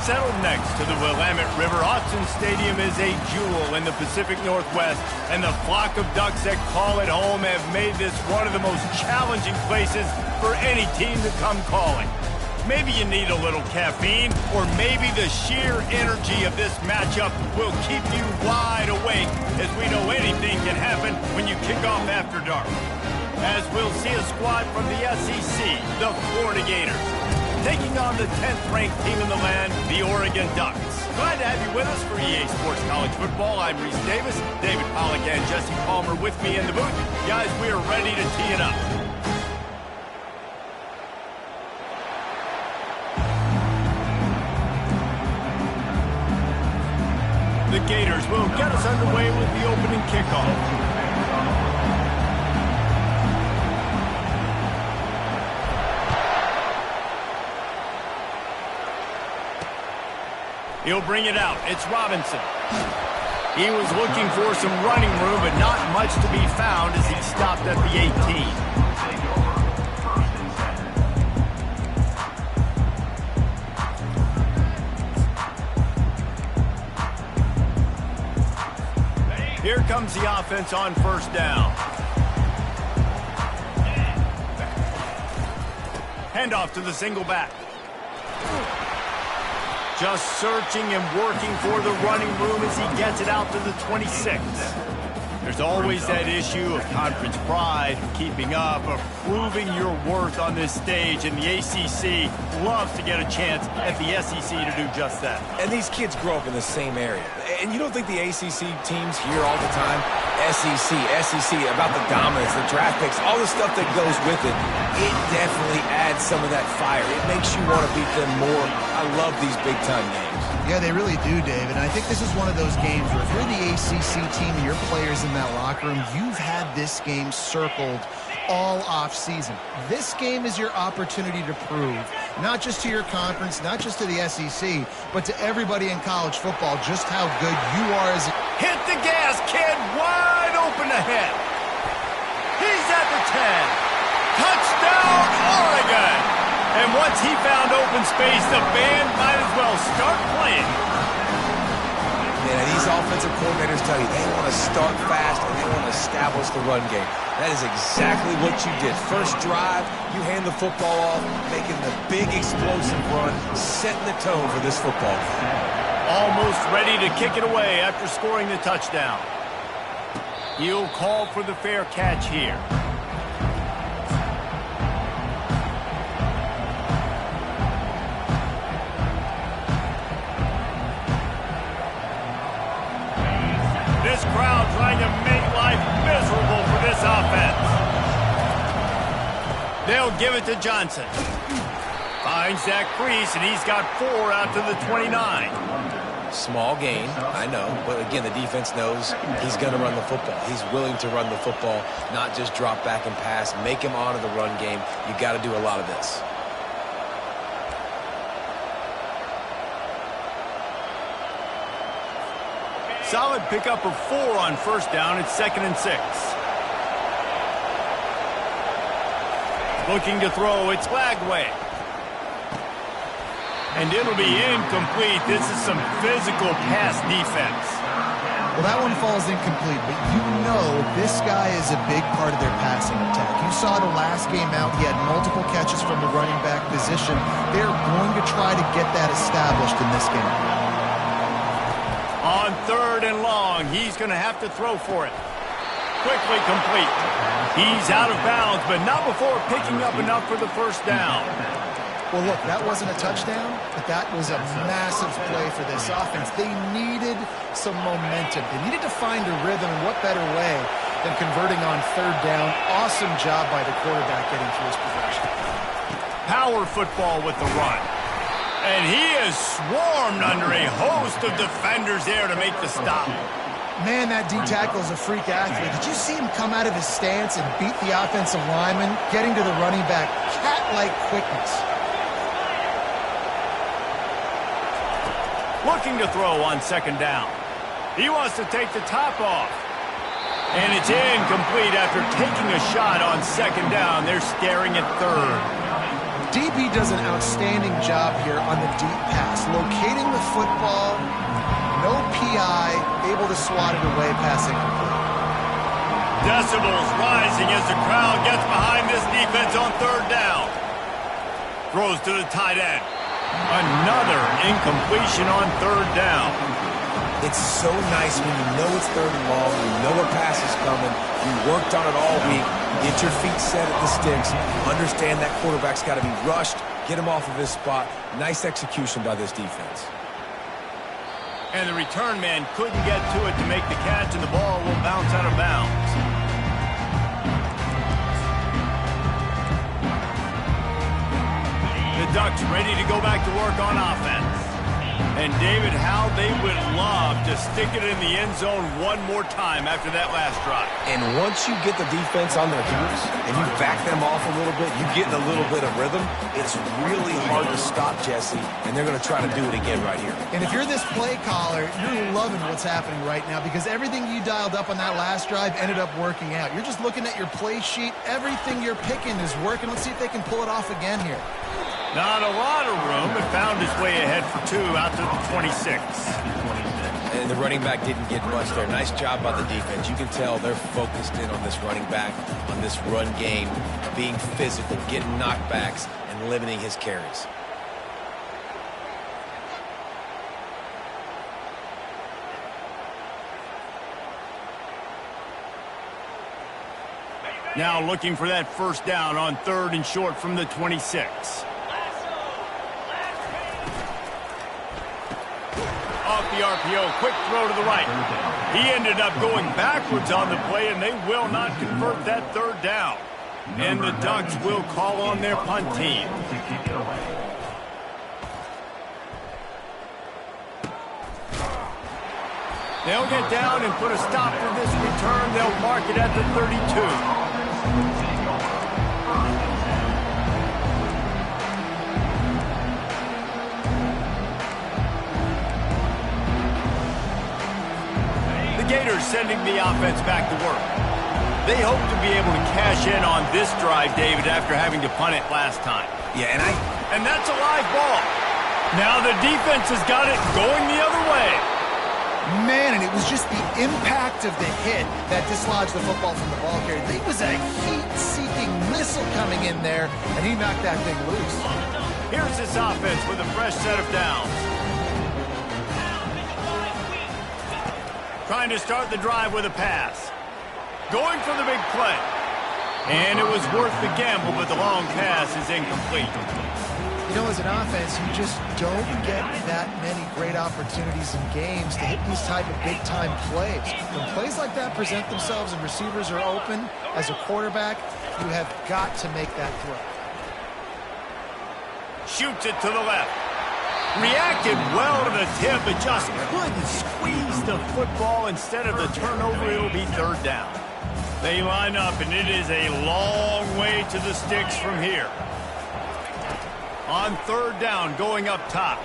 Settled next to the Willamette River, Autzen Stadium is a jewel in the Pacific Northwest, and the flock of ducks that call it home have made this one of the most challenging places for any team to come calling. Maybe you need a little caffeine, or maybe the sheer energy of this matchup will keep you wide awake, as we know anything can happen when you kick off after dark. As we'll see a squad from the SEC, the Florida Gators, taking on the 10th-ranked team in the land, the Oregon Ducks. Glad to have you with us for EA Sports College Football. I'm Reese Davis, David Pollack and Jesse Palmer with me in the booth. Guys, we are ready to tee it up. The Gators will get us underway with the opening kickoff. He'll bring it out. It's Robinson. He was looking for some running room, but not much to be found as he stopped at the 18. Here comes the offense on first down. Handoff to the single back. Just searching and working for the running room as he gets it out to the 26. There's always that issue of conference pride, keeping up, of proving your worth on this stage, and the ACC loves to get a chance at the SEC to do just that. And these kids grow up in the same area. And you don't think the ACC teams hear all the time, SEC, about the dominance, the draft picks, all the stuff that goes with it. It definitely adds some of that fire. It makes you want to beat them more. I love these big-time games. Yeah, they really do, David. And I think this is one of those games where if you're the ACC team and your players in that locker room, you've had this game circled all off-season. This game is your opportunity to prove, not just to your conference, not just to the SEC, but to everybody in college football, just how good you are as a... Hit the gas, kid! Wide open ahead. He's at the 10. Touchdown, Oregon! And once he found open space, the band might as well start playing. Yeah, these offensive coordinators tell you they want to start fast and they want to establish the run game. That is exactly what you did. First drive, you hand the football off, making the big explosive run, setting the tone for this football game. Almost ready to kick it away after scoring the touchdown. He'll call for the fair catch here. This crowd trying to make life miserable for this offense. They'll give it to Johnson. Finds that crease, and he's got 4 out to the 29. Small gain, I know, but again, the defense knows he's going to run the football. He's willing to run the football, not just drop back and pass, make him honor the run game. You got to do a lot of this. Solid pickup of 4 on first down. It's 2nd and 6. Looking to throw, it's Lagway. And it'll be incomplete. This is some physical pass defense. Well, that one falls incomplete, but you know this guy is a big part of their passing attack. You saw the last game out, he had multiple catches from the running back position. They're going to try to get that established in this game. On 3rd and long, he's going to have to throw for it. Quickly complete. He's out of bounds, but not before picking up enough for the first down. Well, look, that wasn't a touchdown, but that was a massive play for this offense. They needed some momentum. They needed to find a rhythm, and what better way than converting on 3rd down. Awesome job by the quarterback getting through his progression. Power football with the run. And he is swarmed under a host of defenders there to make the stop. Man, that D-tackle is a freak athlete. Did you see him come out of his stance and beat the offensive lineman, getting to the running back? Cat-like quickness. Looking to throw on 2nd down. He wants to take the top off. And it's incomplete after taking a shot on 2nd down. They're staring at 3rd. DB does an outstanding job here on the deep pass, locating the football, no PI, able to swat it away, passing complete. Decibels rising as the crowd gets behind this defense on third down. Throws to the tight end. Another incompletion on third down. It's so nice when you know it's third and long, you know a pass is coming, you worked on it all week, get your feet set at the sticks, understand that quarterback's got to be rushed, get him off of his spot. Nice execution by this defense. And the return man couldn't get to it to make the catch, and the ball will bounce out of bounds. The Ducks ready to go back to work on offense. And, David, how they would love to stick it in the end zone one more time after that last drive. And once you get the defense on their heels and you back them off a little bit, you get in a little bit of rhythm, it's really hard to stop Jesse, and they're going to try to do it again right here. And if you're this play caller, you're loving what's happening right now because everything you dialed up on that last drive ended up working out. You're just looking at your play sheet. Everything you're picking is working. Let's see if they can pull it off again here. Not a lot of room. It found its way ahead for two out to the 26. And the running back didn't get much there. Nice job by the defense. You can tell they're focused in on this running back, on this run game, being physical, getting knockbacks, and limiting his carries. Now looking for that first down on third and short from the 26. Off the RPO, quick throw to the right. He ended up going backwards on the play, and they will not convert that third down. And the Ducks will call on their punt team. They'll get down and put a stop to this return. They'll mark it at the 32. Gators sending the offense back to work. They hope to be able to cash in on this drive, David, after having to punt it last time. Yeah, and that's a live ball. Now the defense has got it going the other way. Man, and it was just the impact of the hit that dislodged the football from the ball carrier. There was a heat-seeking missile coming in there, and he knocked that thing loose. Here's this offense with a fresh set of downs. Trying to start the drive with a pass. Going for the big play. And it was worth the gamble, but the long pass is incomplete. You know, as an offense, you just don't get that many great opportunities in games to hit these type of big-time plays. When plays like that present themselves and receivers are open, as a quarterback, you have got to make that throw. Shoots it to the left. Reacted well to the tip, but just couldn't squeeze the football. Instead of the turnover, it'll be third down. They line up, and it is a long way to the sticks from here. On third down, going up top.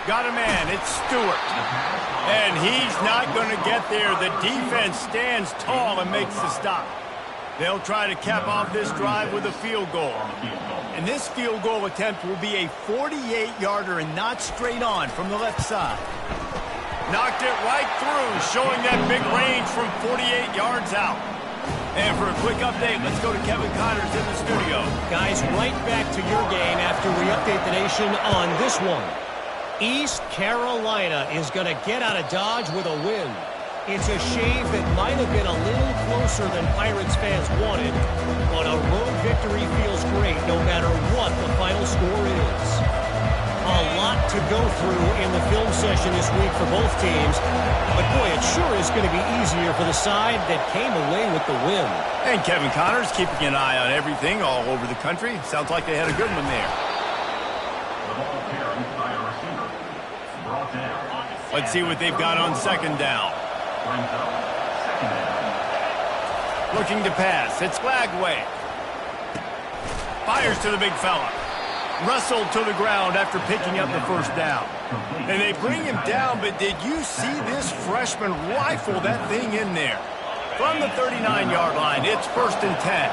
Got a man, it's Stewart. And he's not going to get there. The defense stands tall and makes the stop. They'll try to cap off this drive with a field goal. And this field goal attempt will be a 48-yarder and not straight on from the left side. Knocked it right through, showing that big range from 48 yards out. And for a quick update, let's go to Kevin Connors in the studio. Guys, right back to your game after we update the nation on this one. East Carolina is going to get out of Dodge with a win. It's a shave that might have been a little closer than Pirates fans wanted, but a road victory feels great no matter what the final score is. A lot to go through in the film session this week for both teams, but boy, it sure is going to be easier for the side that came away with the win. And Kevin Connors keeping an eye on everything all over the country. Sounds like they had a good one there. Let's see what they've got on second down. Looking to pass. It's Flagway. Fires to the big fella. Wrestled to the ground after picking up the first down. And they bring him down, but did you see this freshman rifle that thing in there? From the 39-yard line, it's 1st and 10.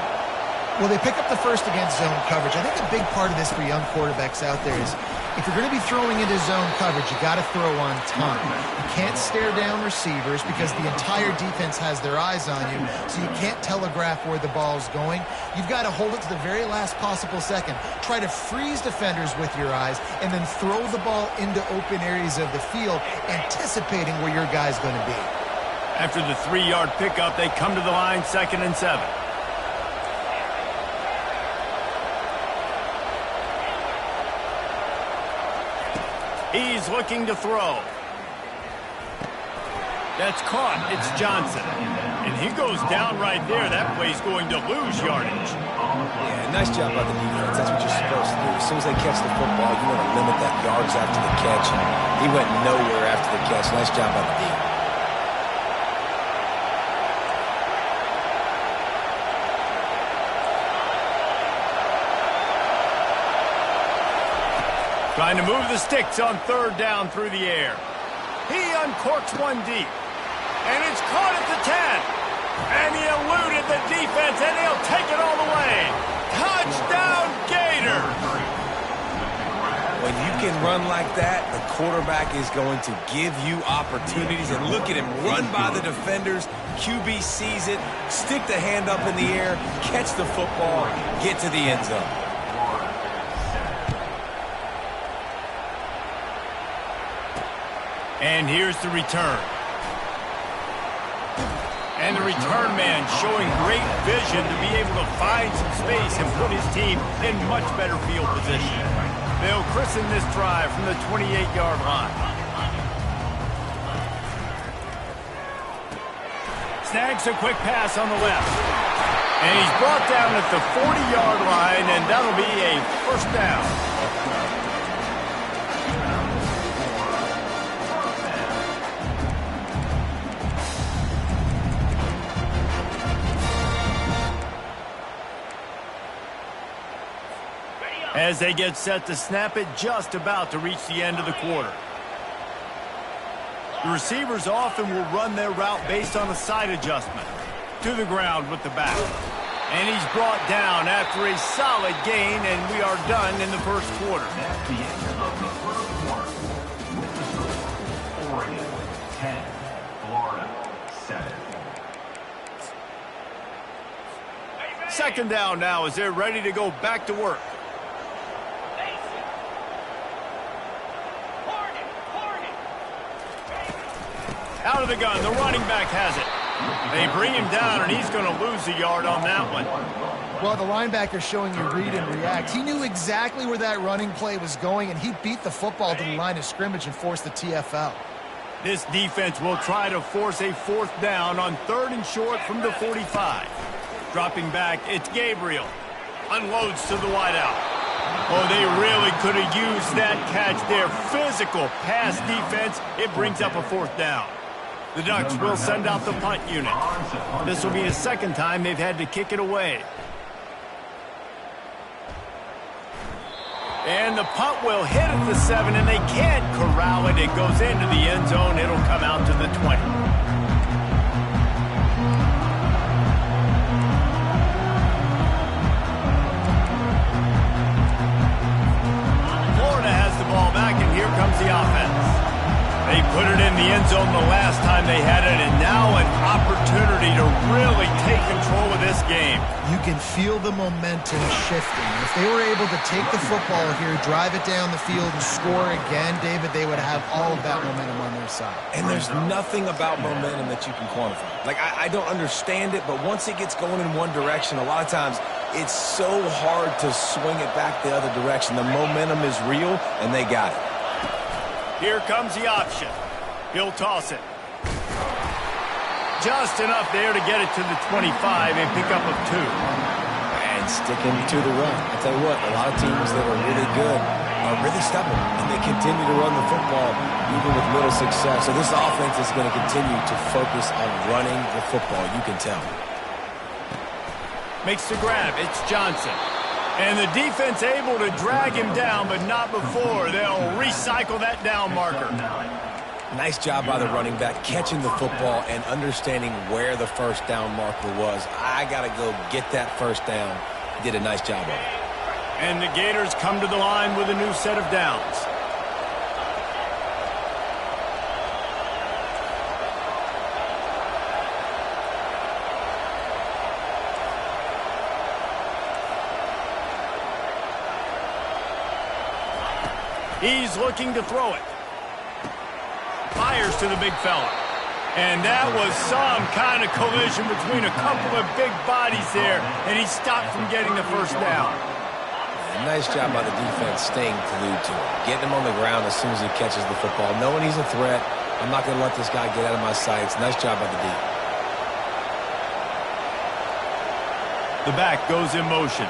Well, they pick up the first against zone coverage. I think a big part of this for young quarterbacks out there is if you're going to be throwing into zone coverage, you got to throw on time. You can't stare down receivers because the entire defense has their eyes on you, so you can't telegraph where the ball's going. You've got to hold it to the very last possible second. Try to freeze defenders with your eyes and then throw the ball into open areas of the field, anticipating where your guy's going to be. After the 3-yard pickup, they come to the line, 2nd and 7. He's looking to throw. That's caught. It's Johnson. And he goes down right there. That play's going to lose yardage. Yeah, nice job by the defense. That's what you're supposed to do. As soon as they catch the football, you want to limit that yards after the catch. He went nowhere after the catch. Nice job by the defense. Trying to move the sticks on 3rd down through the air. He uncorks one deep. And it's caught at the 10. And he eluded the defense, and he'll take it all the way. Touchdown, Gators! When you can run like that, the quarterback is going to give you opportunities. And look at him run by the defenders. QB sees it, stick the hand up in the air, catch the football, get to the end zone. And here's the return. And the return man showing great vision to be able to find some space and put his team in much better field position. They'll christen this drive from the 28-yard line. Snags a quick pass on the left. And he's brought down at the 40-yard line, and that'll be a 1st down. As they get set to snap it, just about to reach the end of the quarter. The receivers often will run their route based on a side adjustment. To the ground with the back. And he's brought down after a solid gain, and we are done in the 1st quarter. That's the end of the 1st quarter. Oregon 10, Florida 7. 2nd down now as they're ready to go back to work. Out of the gun, the running back has it. They bring him down, and he's going to lose a yard on that one. Well, the linebacker showing you read and react. He knew exactly where that running play was going, and he beat the football to the line of scrimmage and forced the TFL. This defense will try to force a 4th down on 3rd and short from the 45. Dropping back, it's Gabriel. Unloads to the wideout. Oh, they really could have used that catch there. Physical pass defense. It brings up a 4th down. The Ducks will send out the punt unit. This will be the 2nd time they've had to kick it away. And the punt will hit at the 7, and they can't corral it. It goes into the end zone. It'll come out to the 20. Florida has the ball back, and here comes the offense. They put it in the end zone the last time they had it, and now an opportunity to really take control of this game. You can feel the momentum shifting. If they were able to take the football here, drive it down the field, and score again, David, they would have all of that momentum on their side. And there's nothing about momentum that you can quantify. Like, I don't understand it, but once it gets going in one direction, a lot of times it's so hard to swing it back the other direction. The momentum is real, and they got it. Here comes the option. He'll toss it. Just enough there to get it to the 25 and pick up of 2. And sticking to the run. I'll tell you what, a lot of teams that are really good are really stubborn, and they continue to run the football even with little success. So this offense is going to continue to focus on running the football. You can tell. Makes the grab. It's Johnson. And the defense able to drag him down, but not before. They'll recycle that down marker. Nice job by the running back, catching the football and understanding where the 1st down marker was. I got to go get that 1st down Did a nice job of it. And the Gators come to the line with a new set of downs. He's looking to throw it. Fires to the big fella. And that was some kind of collision between a couple of big bodies there, and he stopped from getting the first down. Nice job by the defense staying glued to him. Getting him on the ground as soon as he catches the football. Knowing he's a threat, I'm not going to let this guy get out of my sights. Nice job by the D. The back goes in motion.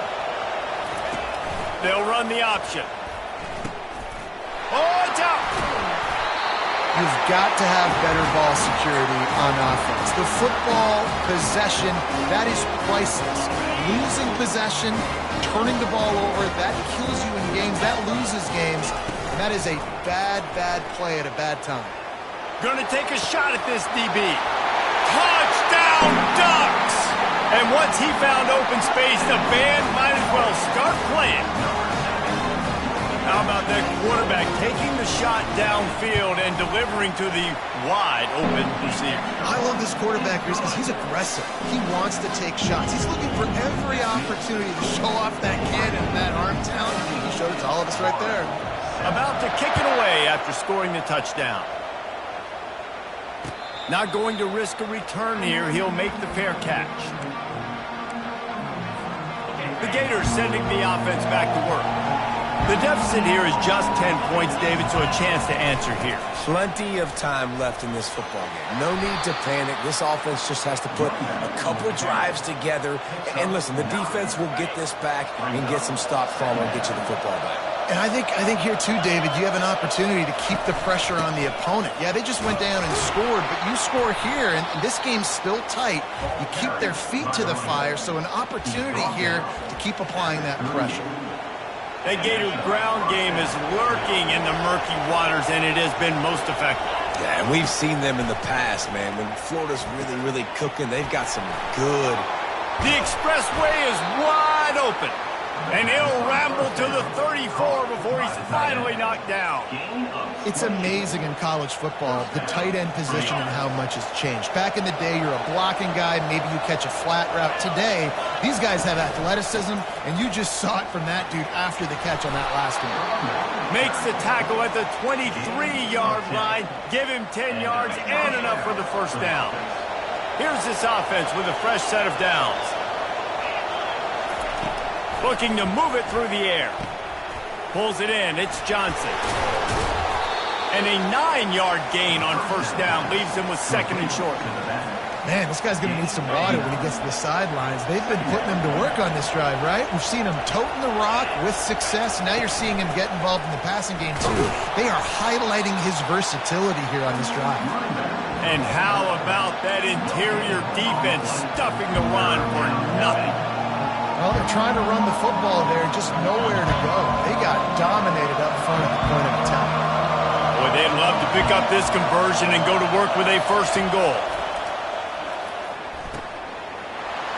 They'll run the option. Oh, it's out! You've got to have better ball security on offense. The football possession, that is priceless. Losing possession, turning the ball over, that kills you in games, that loses games, and that is a bad, bad play at a bad time. Gonna take a shot at this DB. Touchdown, Ducks! And once he found open space, the band might as well start playing. How about that quarterback taking the shot downfield and delivering to the wide-open receiver? I love this quarterback because he's aggressive. He wants to take shots. He's looking for every opportunity to show off that cannon and that arm talent. He showed it to all of us right there. About to kick it away after scoring the touchdown. Not going to risk a return here. He'll make the fair catch. The Gators sending the offense back to work. The deficit here is just 10 points, David, so a chance to answer here. Plenty of time left in this football game. No need to panic. This offense just has to put a couple drives together. And listen, the defense will get this back and get some stops from and get you the football back. And I think here too, David, you have an opportunity to keep the pressure on the opponent. Yeah, they just went down and scored, but you score here, and this game's still tight. You keep their feet to the fire, so an opportunity here to keep applying that pressure. That Gator ground game is lurking in the murky waters, and it has been most effective. Yeah, and we've seen them in the past, man. When Florida's really, really cooking, they've got some good. The expressway is wide open, and he'll ramble to the 34 before he's finally knocked down. It's amazing in college football, the tight end position and how much has changed. Back in the day, you're a blocking guy, maybe you catch a flat route. Today, these guys have athleticism, and you just saw it from that dude after the catch on that last one. Makes the tackle at the 23-yard line, give him 10 yards and enough for the first down. Here's this offense with a fresh set of downs. Looking to move it through the air. Pulls it in. It's Johnson. And a 9-yard gain on first down leaves him with second and short. Man, this guy's going to need some water when he gets to the sidelines. They've been putting him to work on this drive, right? We've seen him toting the rock with success. Now you're seeing him get involved in the passing game, too. They are highlighting his versatility here on this drive. And how about that interior defense stuffing the run for nothing? Well, they're trying to run the football there, just nowhere to go. They got dominated up front at the point of attack. Boy, they'd love to pick up this conversion and go to work with a first and goal.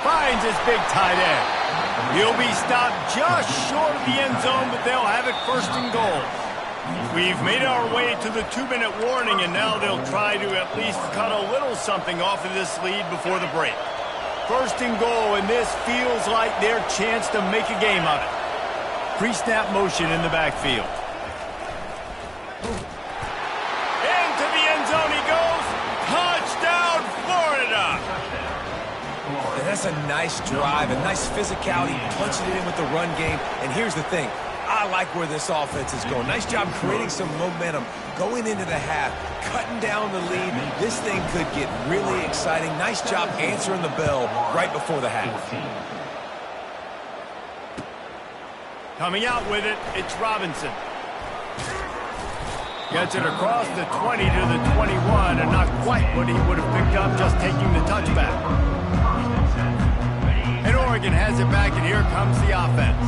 Finds his big tight end. He'll be stopped just short of the end zone, but they'll have it first and goal. We've made our way to the 2-minute warning, and now they'll try to at least cut a little something off of this lead before the break. First and goal, and this feels like their chance to make a game of it. Pre-snap motion in the backfield. Into the end zone he goes. Touchdown, Florida! And that's a nice drive, a nice physicality, punching it in with the run game. And here's the thing. I like where this offense is going. Nice job creating some momentum going into the half, cutting down the lead. This thing could get really exciting. Nice job answering the bell right before the half. Coming out with it, it's Robinson. Gets it across the 20 to the 21, and not quite what he would have picked up just taking the touchback. And Oregon has it back, and here comes the offense.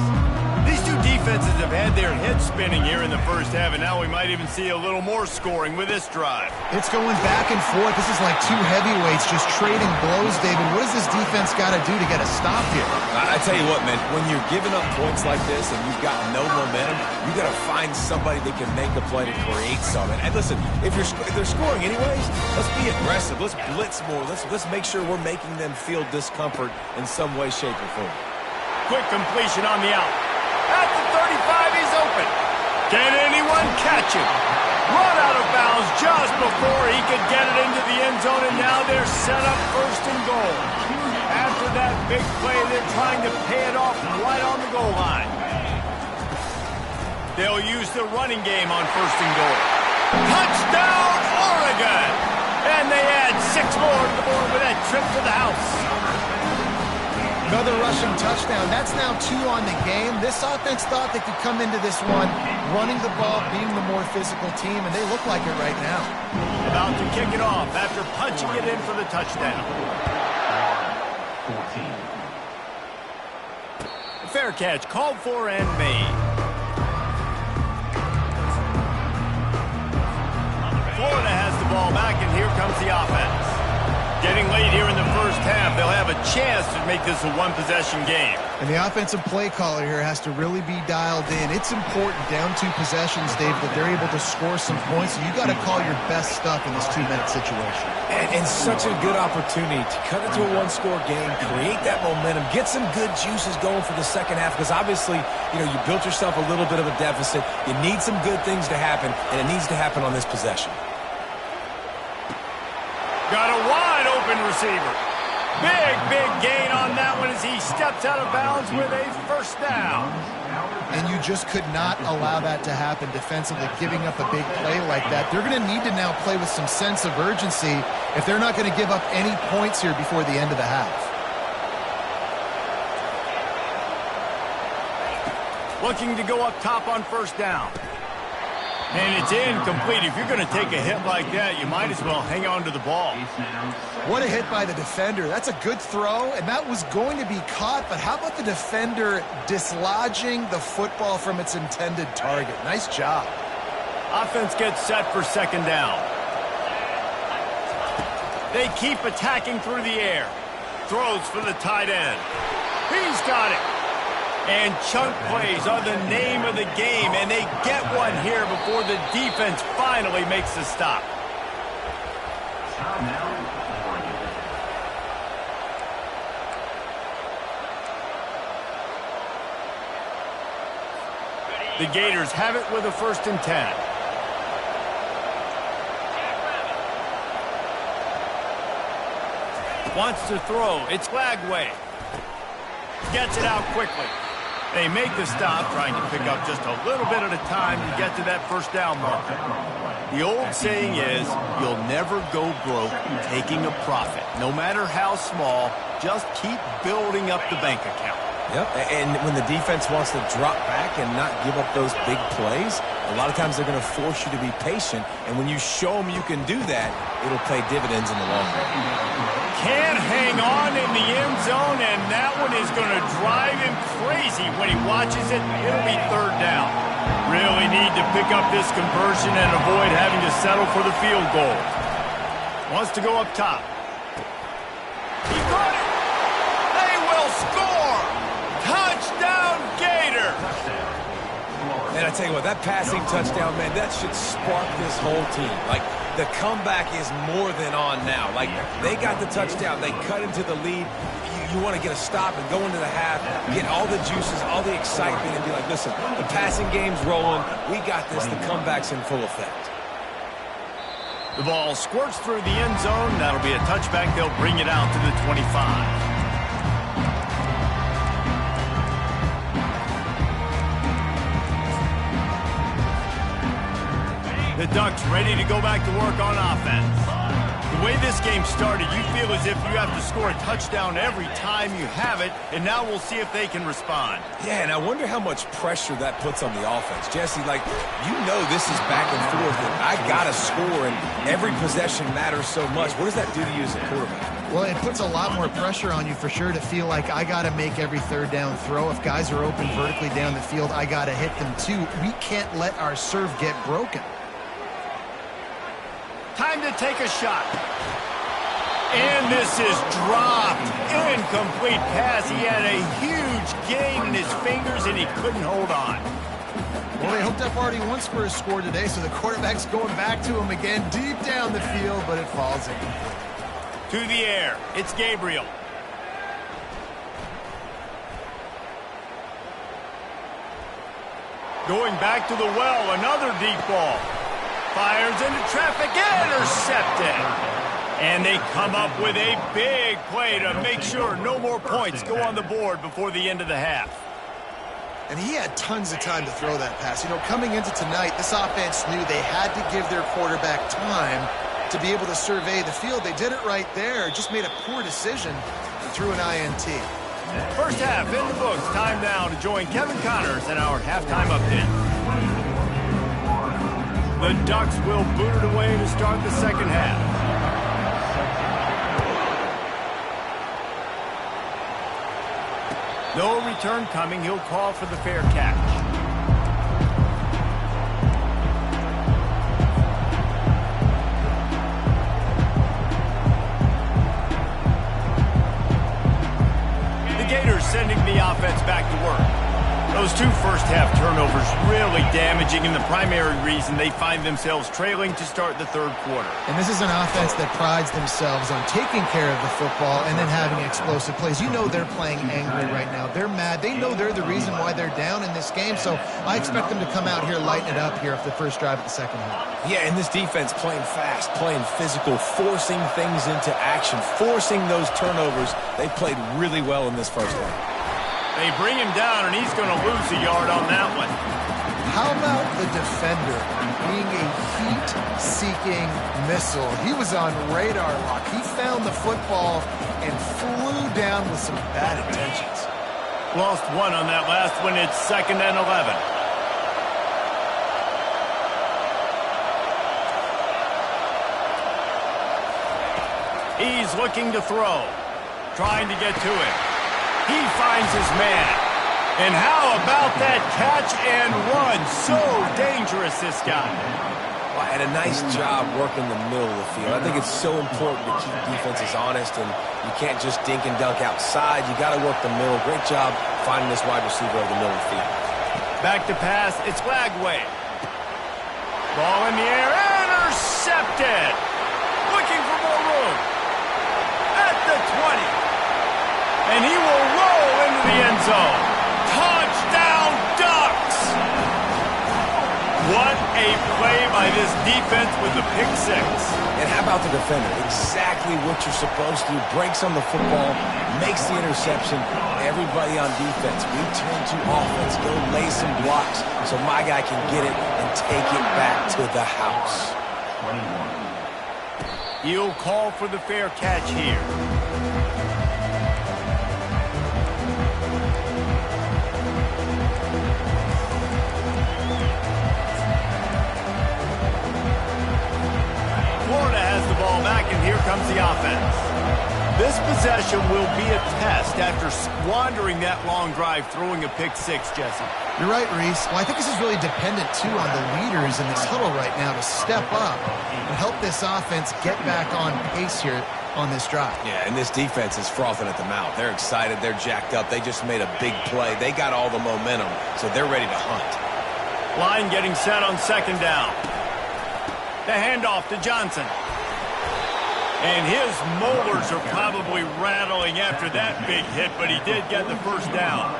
These two defenses have had their heads spinning here in the first half, and now we might even see a little more scoring with this drive. It's going back and forth. This is like two heavyweights just trading blows, David. What does this defense got to do to get a stop here? I tell you what, man, when you're giving up points like this and you've got no momentum, you got to find somebody that can make the play to create something. And listen, if they're scoring anyways, let's be aggressive. Let's blitz more. Let's make sure we're making them feel discomfort in some way, shape, or form. Quick completion on the out. At the 35, he's open. Can anyone catch him? Run out of bounds just before he could get it into the end zone, and now they're set up first and goal. After that big play, they're trying to pay it off right on the goal line. They'll use the running game on first and goal. Touchdown, Oregon! And they add 6 more to the board with that trip to the house. Another rushing touchdown. That's now 2 on the game. This offense thought they could come into this one running the ball, being the more physical team, and they look like it right now. About to kick it off after punching it in for the touchdown. 14. Fair catch called for and made. Florida has the ball back, and here comes the offense. Getting late here in the first half, they'll have a chance to make this a one-possession game. And the offensive play caller here has to really be dialed in. It's important down 2 possessions, Dave, that they're able to score some points. So you got to call your best stuff in this 2-minute situation. And such a good opportunity to cut into a one-score game, create that momentum, get some good juices going for the second half, because obviously, you built yourself a little bit of a deficit. You need some good things to happen, and it needs to happen on this possession. Got a wide-open receiver. Big gain on that one as he steps out of bounds with a first down. And you just could not allow that to happen defensively, giving up a big play like that. They're going to need to now play with some sense of urgency if they're not going to give up any points here before the end of the half. Looking to go up top on first down. And it's incomplete. If you're going to take a hit like that, you might as well hang on to the ball. What a hit by the defender. That's a good throw, and that was going to be caught, but how about the defender dislodging the football from its intended target? Nice job. Offense gets set for second down. They keep attacking through the air. Throws for the tight end. He's got it. And chunk plays are the name of the game, and they get one here before the defense finally makes the stop. The Gators have it with a 1st and 10. Wants to throw. It's Flagway. Gets it out quickly. They make the stop, trying to pick up just a little bit at a time to get to that first down marker. The old saying is, you'll never go broke taking a profit. No matter how small, just keep building up the bank account. Yep, and when the defense wants to drop back and not give up those big plays, a lot of times they're going to force you to be patient, and when you show them you can do that, it'll pay dividends in the long run. Can hang on in the end zone, and that one is going to drive him crazy when he watches it. It'll be 3rd down. Really need to pick up this conversion and avoid having to settle for the field goal. Wants to go up top. He got it. They will score. Touchdown, Gator. And I tell you what, that passing touchdown, man, that should spark this whole team. Like, the comeback is more than on now. Like, they got the touchdown. They cut into the lead. You want to get a stop and go into the half, get all the juices, all the excitement, and be like, listen, the passing game's rolling. We got this. The comeback's in full effect. The ball squirts through the end zone. That'll be a touchback. They'll bring it out to the 25. The Ducks ready to go back to work on offense. The way this game started, you feel as if you have to score a touchdown every time you have it, and now we'll see if they can respond. Yeah, and I wonder how much pressure that puts on the offense. Jesse, like, you know this is back and forth, and I got to score, and every possession matters so much. What does that do to you as a quarterback? Well, it puts a lot more pressure on you for sure to feel like I got to make every third down throw. If guys are open vertically down the field, I got to hit them too. We can't let our serve get broken. Time to take a shot. And this is dropped. Incomplete pass. He had a huge gain in his fingers, and he couldn't hold on. Well, they hooked up already once for a score today, so the quarterback's going back to him again deep down the field, but it falls incomplete. To the air. It's Gabriel. Going back to the well. Another deep ball. Fires into traffic. Intercepted. And they come up with a big play to make sure no more points go on the board before the end of the half. And he had tons of time to throw that pass. You know, coming into tonight, this offense knew they had to give their quarterback time to be able to survey the field. They did it right there. Just made a poor decision and threw an INT. First half in the books. Time now to join Kevin Connors in our halftime update. The Ducks will boot it away to start the second half. No return coming. He'll call for the fair catch. The Gators sending the offense back to work. Those two first-half turnovers really damaging, and the primary reason they find themselves trailing to start the third quarter. And this is an offense that prides themselves on taking care of the football and then having explosive plays. You know they're playing angry right now. They're mad. They know they're the reason why they're down in this game, so I expect them to come out here, lighten it up here for the first drive of the second half. Yeah, and this defense playing fast, playing physical, forcing things into action, forcing those turnovers. They played really well in this first half. They bring him down, and he's going to lose a yard on that one. How about the defender being a heat-seeking missile? He was on radar lock. He found the football and flew down with some bad intentions. Lost one on that last one. It's 2nd and 11. He's looking to throw, trying to get to it. He finds his man. And how about that catch and run? So dangerous, this guy. Well, and a nice job working the middle of the field. I think it's so important to keep defenses honest, and you can't just dink and dunk outside. You got to work the middle. Great job finding this wide receiver over the middle of the field. Back to pass. It's Lagway. Ball in the air. Intercepted. Looking for more room. At the 20. And he will roll into the end zone. Touchdown, Ducks! What a play by this defense with the pick six. And how about the defender? Exactly what you're supposed to do. Breaks on the football, makes the interception. Everybody on defense, we turn to offense. Go lay some blocks so my guy can get it and take it back to the house. He'll call for the fair catch here. Florida has the ball back, and here comes the offense. This possession will be a test after squandering that long drive, throwing a pick six, Jesse. You're right, Reese. Well, I think this is really dependent, too, on the leaders in this huddle right now to step up and help this offense get back on pace here on this drive. Yeah, and this defense is frothing at the mouth. They're excited. They're jacked up. They just made a big play. They got all the momentum, so they're ready to hunt. Line getting set on 2nd down. The handoff to Johnson. And his molars are probably rattling after that big hit, but he did get the first down.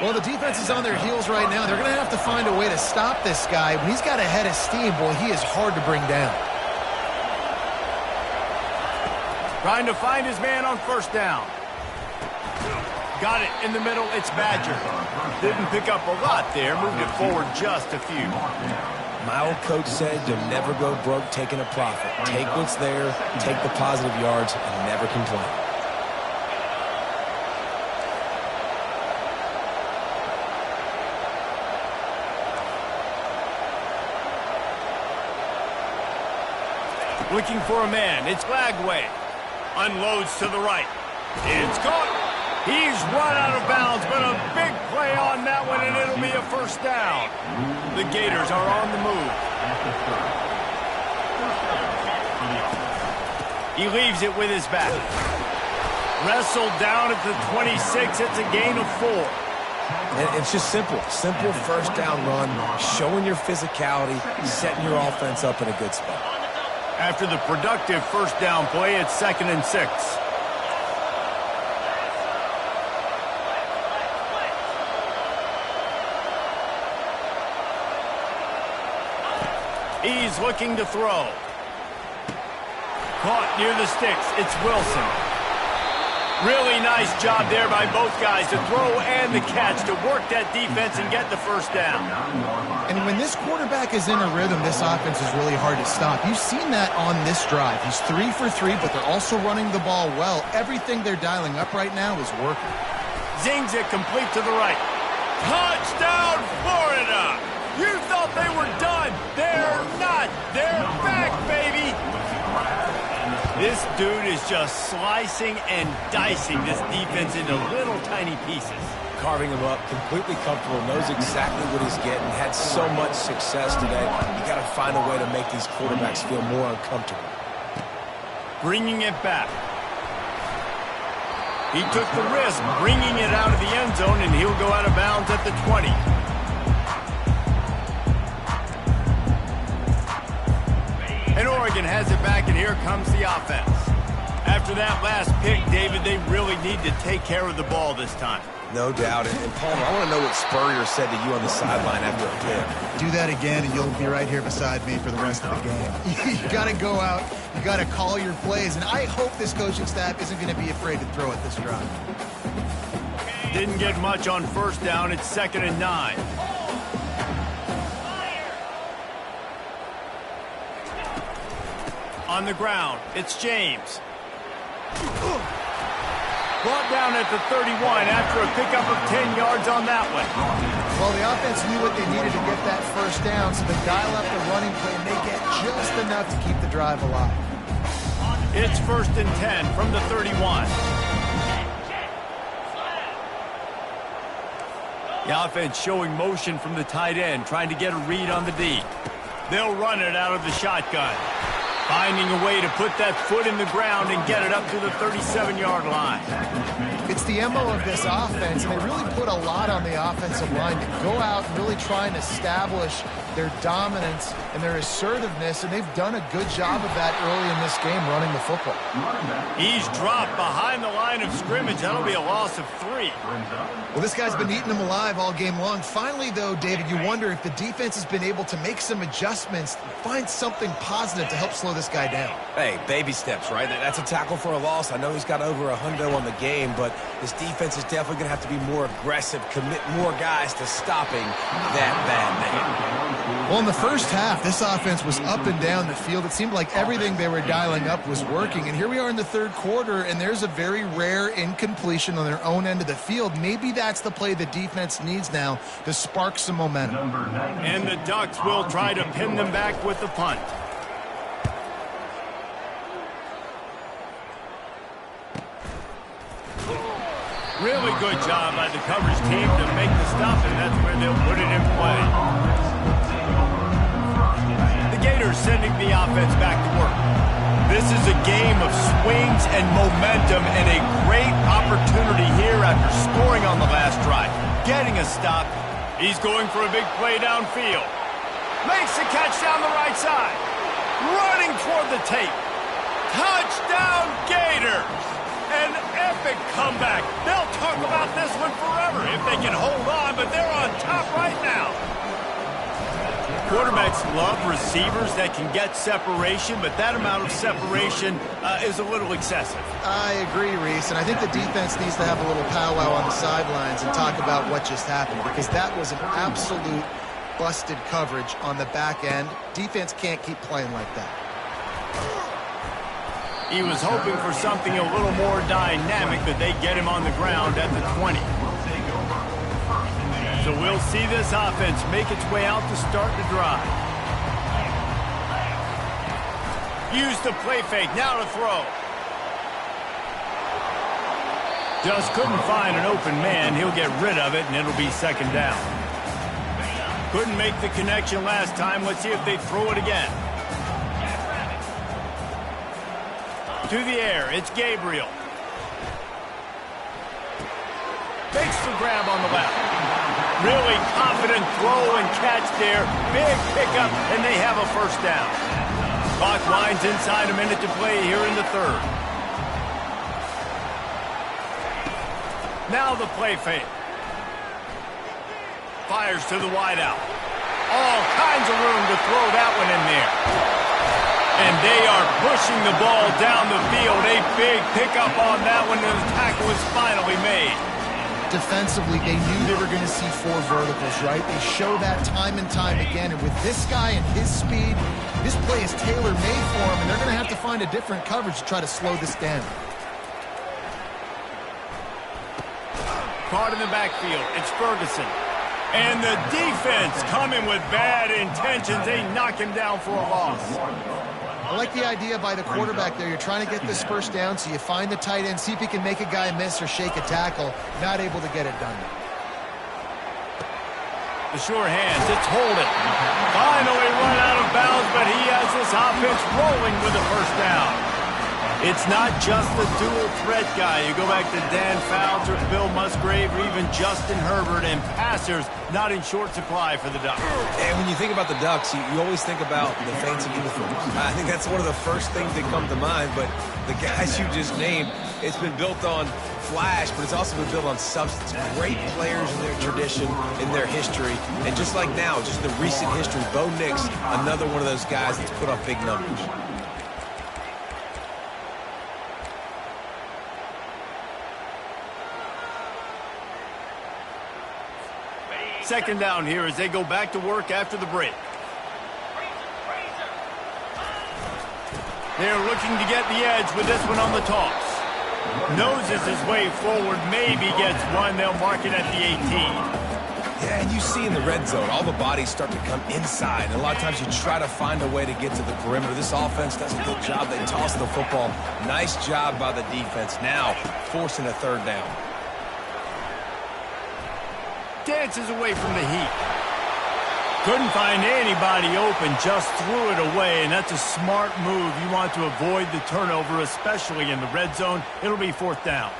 Well, the defense is on their heels right now. They're going to have to find a way to stop this guy. When he's got a head of steam, boy, he is hard to bring down. Trying to find his man on 1st down. Got it in the middle. It's Badger. Didn't pick up a lot there. Moved it forward just a few. My old coach said you'll never go broke taking a profit. Take what's there, take the positive yards, and never complain. Looking for a man. It's Lagway. Unloads to the right. It's caught. He's run out of bounds, but a big play on that one, and it'll be a first down. The Gators are on the move. He leaves it with his back. Wrestled down at the 26. It's a gain of 4. And it's just simple. Simple first down run, showing your physicality, setting your offense up in a good spot. After the productive first down play, it's 2nd and 6. He's looking to throw. Caught near the sticks. It's Wilson. Really nice job there by both guys to throw and the catch to work that defense and get the first down. And when this quarterback is in a rhythm, this offense is really hard to stop. You've seen that on this drive. He's 3 for 3, but they're also running the ball well. Everything they're dialing up right now is working. Zings it complete to the right. Touchdown, Florida! You thought they were done. They're not. They're back, baby. This dude is just slicing and dicing this defense into little tiny pieces. Carving him up, completely comfortable, knows exactly what he's getting, had so much success today. You got to find a way to make these quarterbacks feel more uncomfortable. Bringing it back. He took the risk, bringing it out of the end zone, and he'll go out of bounds at the 20. And Oregon has it back, and here comes the offense. After that last pick, David, they really need to take care of the ball this time. No doubt. And Palmer, I want to know what Spurrier said to you on the sideline after a pick. Do that again, and you'll be right here beside me for the rest of the game. You got to go out. You got to call your plays, and I hope this coaching staff isn't going to be afraid to throw at this drive. Didn't get much on first down. It's 2nd and 9. On the ground, it's James. Brought down at the 31 after a pickup of 10 yards on that one. Well, the offense knew what they needed to get that first down, so they dial up the running play, and they get just enough to keep the drive alive. It's 1st and 10 from the 31. The offense showing motion from the tight end, trying to get a read on the D. They'll run it out of the shotgun. Finding a way to put that foot in the ground and get it up to the 37-yard line. It's the MO of this offense, and they really put a lot on the offensive line to go out and really try and establish their dominance and their assertiveness, and they've done a good job of that early in this game running the football. He's dropped behind the line of scrimmage. That'll be a loss of 3. Well, this guy's been eating them alive all game long. Finally, though, David, you wonder if the defense has been able to make some adjustments, find something positive to help slow this guy down. Hey, baby steps, right? That's a tackle for a loss. I know he's got over 100 on the game, but this defense is definitely going to have to be more aggressive, commit more guys to stopping that bad man. Well, in the first half, this offense was up and down the field. It seemed like everything they were dialing up was working. And here we are in the third quarter, and there's a very rare incompletion on their own end of the field. Maybe that's the play the defense needs now to spark some momentum. And the Ducks will try to pin them back with the punt. Really good job by the coverage team to make the stop, and that's where they'll put it in play. The Gators sending the offense back to work. This is a game of swings and momentum, and a great opportunity here after scoring on the last drive. Getting a stop. He's going for a big play downfield. Makes the catch down the right side. Running toward the tape. Touchdown, Gators! An epic comeback. They'll talk about this one forever if they can hold on, but they're on top right now. Quarterbacks love receivers that can get separation, but that amount of separation is a little excessive. I agree, Reese, and I think the defense needs to have a little powwow on the sidelines and talk about what just happened, because that was an absolute busted coverage on the back end. Defense can't keep playing like that. He was hoping for something a little more dynamic, but they get him on the ground at the 20. So we'll see this offense make its way out to start the drive. Use the play fake, now to throw. Just couldn't find an open man. He'll get rid of it, and it'll be second down. Couldn't make the connection last time. Let's see if they throw it again. To the air, it's Gabriel. Makes the grab on the left. Really confident throw and catch there. Big pickup, and they have a first down. Clock winds inside, a minute to play here in the third. Now the play fake. Fires to the wideout. All kinds of room to throw that one in there. And they are pushing the ball down the field. A big pickup on that one, and the tackle is finally made. Defensively, they knew they were going to see 4 verticals, right? They show that time and time again. And with this guy and his speed, this play is tailor-made for him, and they're going to have to find a different coverage to try to slow this down. Caught in the backfield. It's Ferguson. And the defense coming with bad intentions. They knock him down for a loss. I like the idea by the quarterback there. You're trying to get this first down, so you find the tight end, see if he can make a guy miss or shake a tackle. Not able to get it done. The sure hands. It's Holden. Finally run out of bounds, but he has this offense rolling with a first down. It's not just the dual threat guy. You go back to Dan Fouts or Bill Musgrave or even Justin Herbert, and passers not in short supply for the Ducks. And when you think about the Ducks, you always think about the fancy uniforms. I think that's one of the first things that come to mind, but the guys you just named, it's been built on flash, but it's also been built on substance. Great players in their tradition, in their history, and just like now, just the recent history, Bo Nix, another one of those guys that's put up big numbers. Second down here as they go back to work after the break. They're looking to get the edge with this one on the toss. Noses his way forward, maybe gets one. They'll mark it at the 18. Yeah, and you see in the red zone, all the bodies start to come inside. And a lot of times you try to find a way to get to the perimeter. This offense does a good job. They toss the football. Nice job by the defense. Now forcing a third down. Dances away from the heat. Couldn't find anybody open, just threw it away, and that's a smart move. You want to avoid the turnover, especially in the red zone. It'll be fourth down.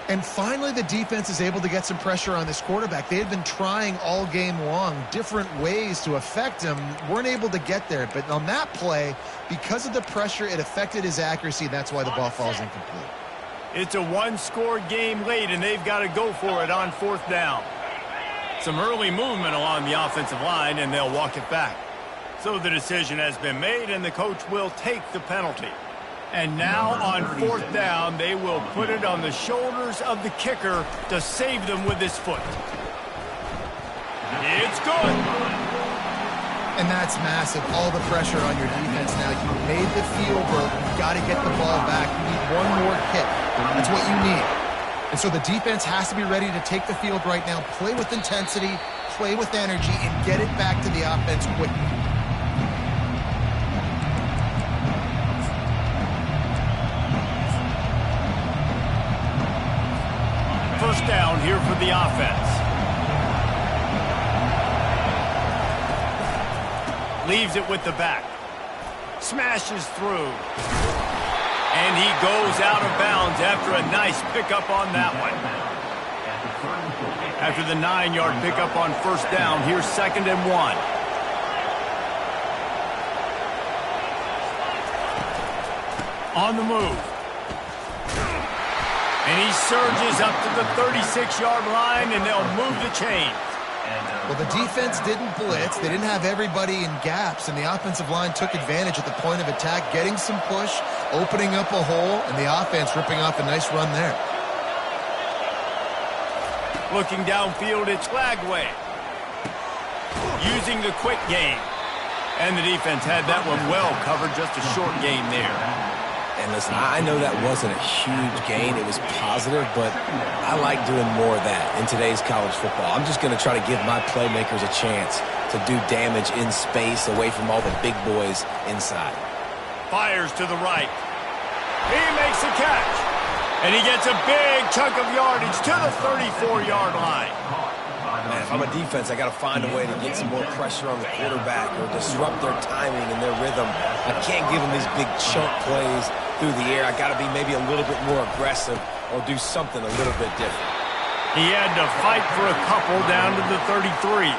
And finally, the defense is able to get some pressure on this quarterback. They had been trying all game long different ways to affect him. Weren't able to get there. But on that play, because of the pressure, it affected his accuracy. That's why the ball falls incomplete. It's a one-score game late, and they've got to go for it on fourth down. Some early movement along the offensive line, and they'll walk it back. So the decision has been made, and the coach will take the penalty. And now on fourth down, they will put it on the shoulders of the kicker to save them with his foot. It's good. And that's massive. All the pressure on your defense now. You made the field goal. You've got to get the ball back. You need one more kick. That's what you need. And so the defense has to be ready to take the field right now, play with intensity, play with energy, and get it back to the offense quickly. First down here for the offense. Leaves it with the back. Smashes through. And he goes out of bounds after a nice pickup on that one. After the 9-yard pickup on first down, here's 2nd and 1. On the move. And he surges up to the 36-yard line, and they'll move the chains. Well, the defense didn't blitz. They didn't have everybody in gaps, and the offensive line took advantage at the point of attack, getting some push, opening up a hole, and the offense ripping off a nice run there. Looking downfield, it's Lagway. Using the quick game. And the defense had that one well covered, just a short gain there. And listen, I know that wasn't a huge gain. It was positive, but I like doing more of that in today's college football. I'm just going to try to give my playmakers a chance to do damage in space away from all the big boys inside. Fires to the right. He makes a catch. And he gets a big chunk of yardage to the 34-yard line. Man, if I'm a defense, I got to find a way to get some more pressure on the quarterback or disrupt their timing and their rhythm. I can't give them these big chunk plays through the air. I got to be maybe a little bit more aggressive or do something a little bit different. He had to fight for a couple down to the 33.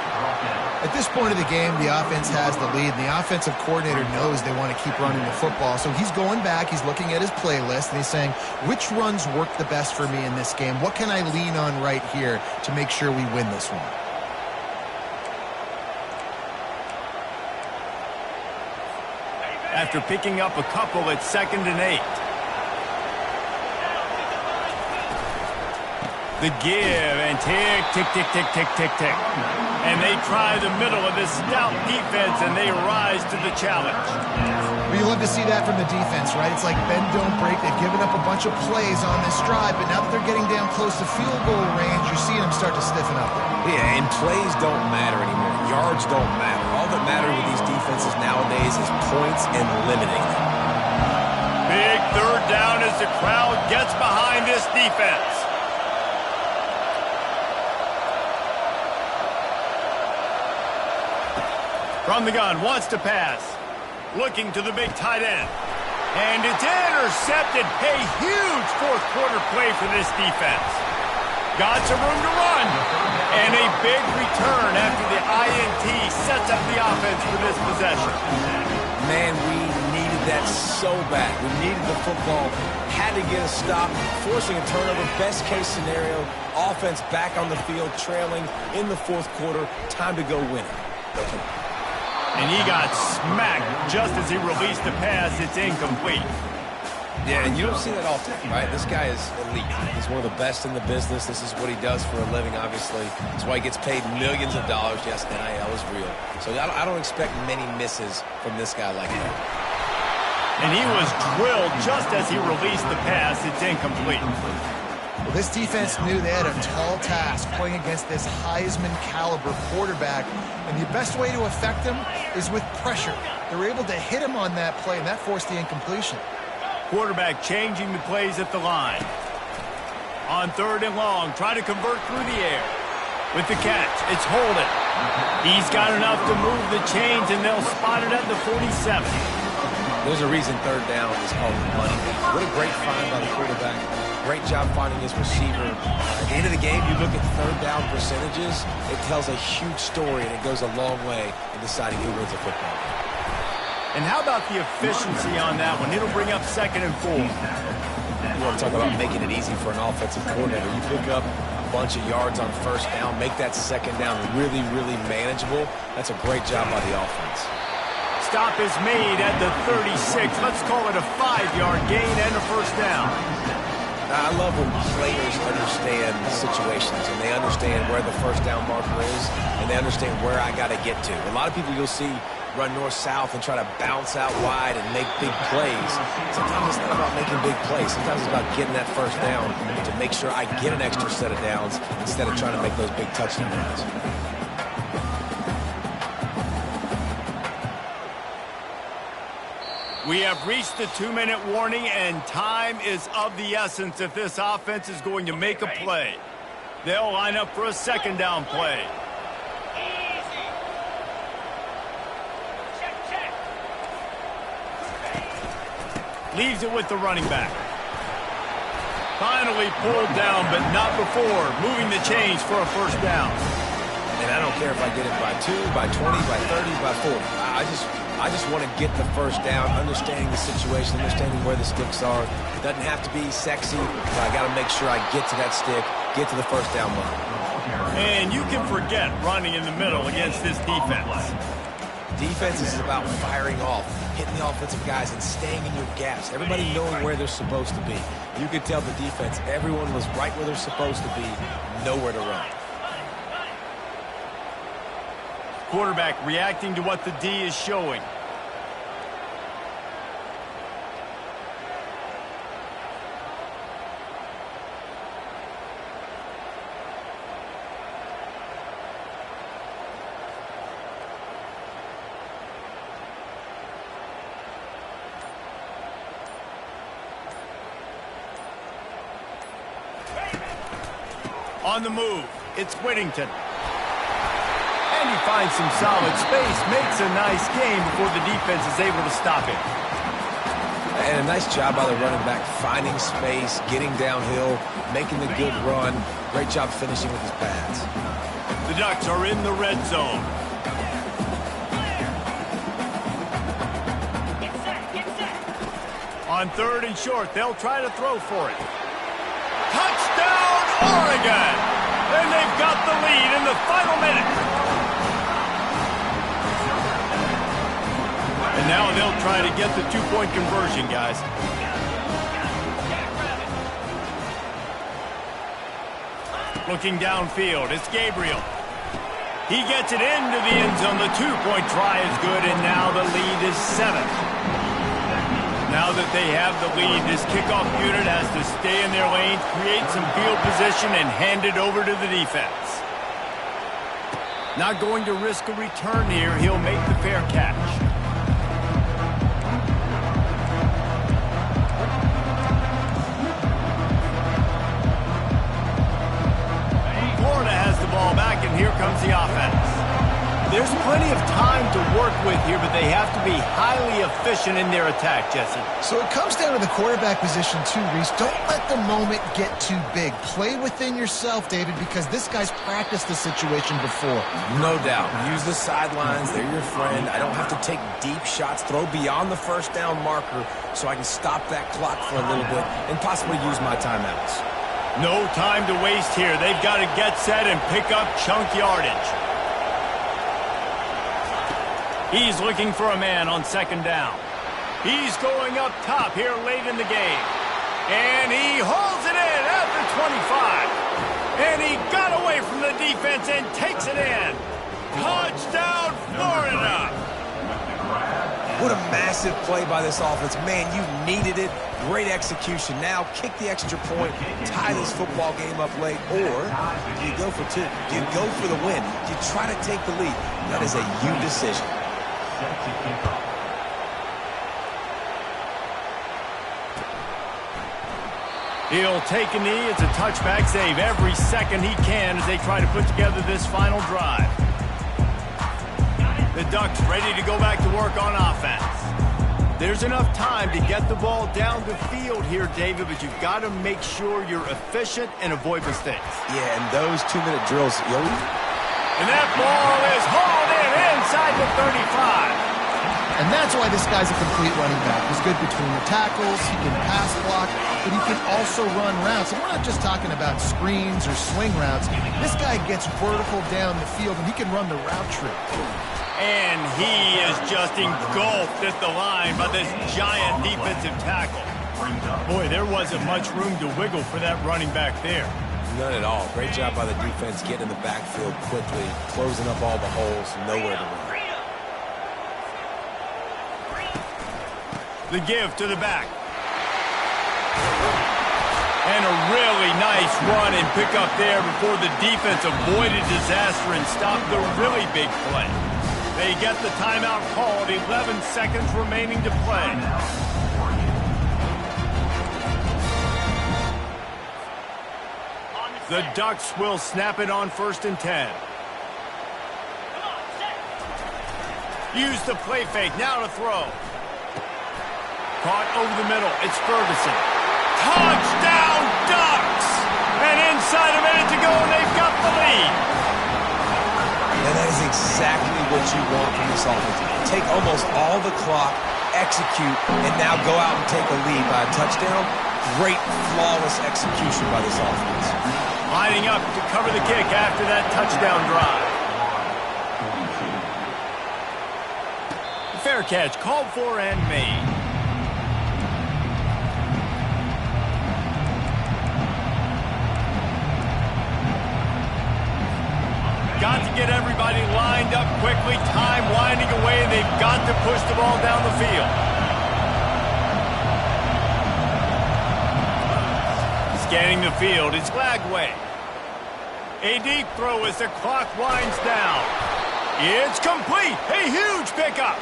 At this point of the game, the offense has the lead, and the offensive coordinator knows they want to keep running the football. So he's going back, he's looking at his playlist, and he's saying, which runs work the best for me in this game? What can I lean on right here to make sure we win this one? After picking up a couple, it's 2nd and 8. The give, and tick, tick, tick, tick, tick, tick, tick. And they try the middle of this stout defense, and they rise to the challenge. Well, you love to see that from the defense, right? It's like bend, don't break. They've given up a bunch of plays on this drive, but now that they're getting down close to field goal range, you're seeing them start to stiffen up. Yeah, and plays don't matter anymore. Yards don't matter. All that matters with these defenses nowadays is points and limiting them. Big 3rd down as the crowd gets behind this defense. From the gun, wants to pass. Looking to the big tight end. And it's intercepted. A huge 4th quarter play for this defense. Got some room to run. And a big return after the INT sets up the offense for this possession. Man, we needed that so bad. We needed the football. Had to get a stop. Forcing a turnover. Best case scenario. Offense back on the field. Trailing in the 4th quarter. Time to go win it. And he got smacked just as he released the pass. It's incomplete. Yeah, and you don't see that often, right? This guy is elite. He's one of the best in the business. This is what he does for a living, obviously. That's why he gets paid millions of dollars. Yes, NIL is real. So I don't expect many misses from this guy like that. And he was drilled just as he released the pass. It's incomplete. Well, this defense knew they had a tall task playing against this Heisman-caliber quarterback, and the best way to affect him is with pressure. They were able to hit him on that play, and that forced the incompletion. Quarterback changing the plays at the line. On 3rd and long, trying to convert through the air. With the catch, it's Holden. He's got enough to move the chains, and they'll spot it at the 47. There's a reason 3rd down is called money down. What a great find by the quarterback. Great job finding his receiver. At the end of the game, you look at 3rd down percentages, it tells a huge story, and it goes a long way in deciding who wins a football game. And how about the efficiency on that one? It'll bring up 2nd and 4. You want to talk about making it easy for an offensive coordinator. You pick up a bunch of yards on 1st down, make that 2nd down really, really manageable. That's a great job by the offense. Stop is made at the 36. Let's call it a 5-yard gain and a 1st down. I love when players understand situations and they understand where the 1st down marker is and they understand where I got to get to. A lot of people you'll see run north-south and try to bounce out wide and make big plays. Sometimes it's not about making big plays. Sometimes it's about getting that 1st down to make sure I get an extra set of downs instead of trying to make those big touchdown runs. We have reached the 2-minute warning, and time is of the essence if this offense is going to make a play. They'll line up for a 2nd down play. Leaves it with the running back. Finally pulled down, but not before moving the chains for a 1st down. And I don't care if I get it by 2, by 20, by 30, by 40. I just want to get the 1st down, understanding the situation, understanding where the sticks are. It doesn't have to be sexy, but I got to make sure I get to that stick, get to the 1st down mark. And you can forget running in the middle against this defense. Defense is about firing off, hitting the offensive guys, and staying in your gaps. Everybody knowing where they're supposed to be. You could tell the defense, everyone was right where they're supposed to be, nowhere to run. Quarterback reacting to what the D is showing. On the move, it's Whittington. And he finds some solid space, makes a nice game before the defense is able to stop him. And a nice job by the running back, finding space, getting downhill, making the good run. Great job finishing with his pads. The Ducks are in the red zone. On 3rd and short, they'll try to throw for it. Touchdown, Oregon! And they've got the lead in the final minute. And now they'll try to get the 2-point conversion, guys. Looking downfield, it's Gabriel. He gets it into the end zone. The 2-point try is good, and now the lead is 7. Now that they have the lead, this kickoff unit has to stay in their lanes, create some field position, and hand it over to the defense. Not going to risk a return here. He'll make the fair catch. Florida has the ball back, and here comes the offense. There's plenty of time to work with here, but they have to be highly efficient in their attack, Jesse. So it comes down to the quarterback position too, Reese. Don't let the moment get too big. Play within yourself, David, because this guy's practiced the situation before. No doubt. Use the sidelines. They're your friend. I don't have to take deep shots, throw beyond the first down marker so I can stop that clock for a little bit and possibly use my timeouts. No time to waste here. They've got to get set and pick up chunk yardage. He's looking for a man on 2nd down. He's going up top here late in the game. And he hauls it in at the 25. And he got away from the defense and takes it in. Touchdown, Florida! What a massive play by this offense. Man, you needed it. Great execution. Now kick the extra point, tie this football game up late, or do you go for 2? Do you go for the win? Do you try to take the lead? That is a you decision. He'll take a knee. It's a touchback save every second he can as they try to put together this final drive. The Ducks ready to go back to work on offense. There's enough time to get the ball down the field here, David, but you've got to make sure you're efficient and avoid mistakes. Yeah, and those 2-minute drills, and that ball is hauled in inside the 35. And that's why this guy's a complete running back. He's good between the tackles, he can pass block, but he can also run routes. And we're not just talking about screens or swing routes. This guy gets vertical down the field, and he can run the route tree. And he is just engulfed at the line by this giant defensive tackle. Boy, there wasn't much room to wiggle for that running back there. None at all. Great job by the defense getting in the backfield quickly, closing up all the holes, nowhere to run. The give to the back. And a really nice run and pick up there before the defense avoided disaster and stopped the really big play. They get the timeout called, 11 seconds remaining to play. The Ducks will snap it on 1st and 10. Use the play fake, now to throw. Caught over the middle, it's Ferguson. Touchdown, Ducks! And inside a minute to go, and they've got the lead. And that is exactly what you want from this offense. Take almost all the clock, execute, and now go out and take a lead by a touchdown. Great, flawless execution by this offense. Lining up to cover the kick after that touchdown drive. Fair catch, called for and made. Got to get everybody lined up quickly. Time winding away, and they've got to push the ball down the field. Scanning the field, it's Glagway. A deep throw as the clock winds down. It's complete. A huge pickup.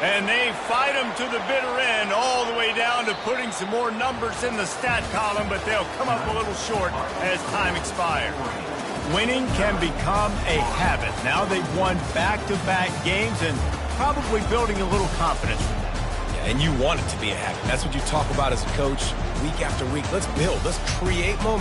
And they fight them to the bitter end, all the way down to putting some more numbers in the stat column, but they'll come up a little short as time expires. Winning can become a habit. Now they've won back-to-back games and probably building a little confidence from that. Yeah, and you want it to be a habit. That's what you talk about as a coach week after week. Let's build. Let's create momentum.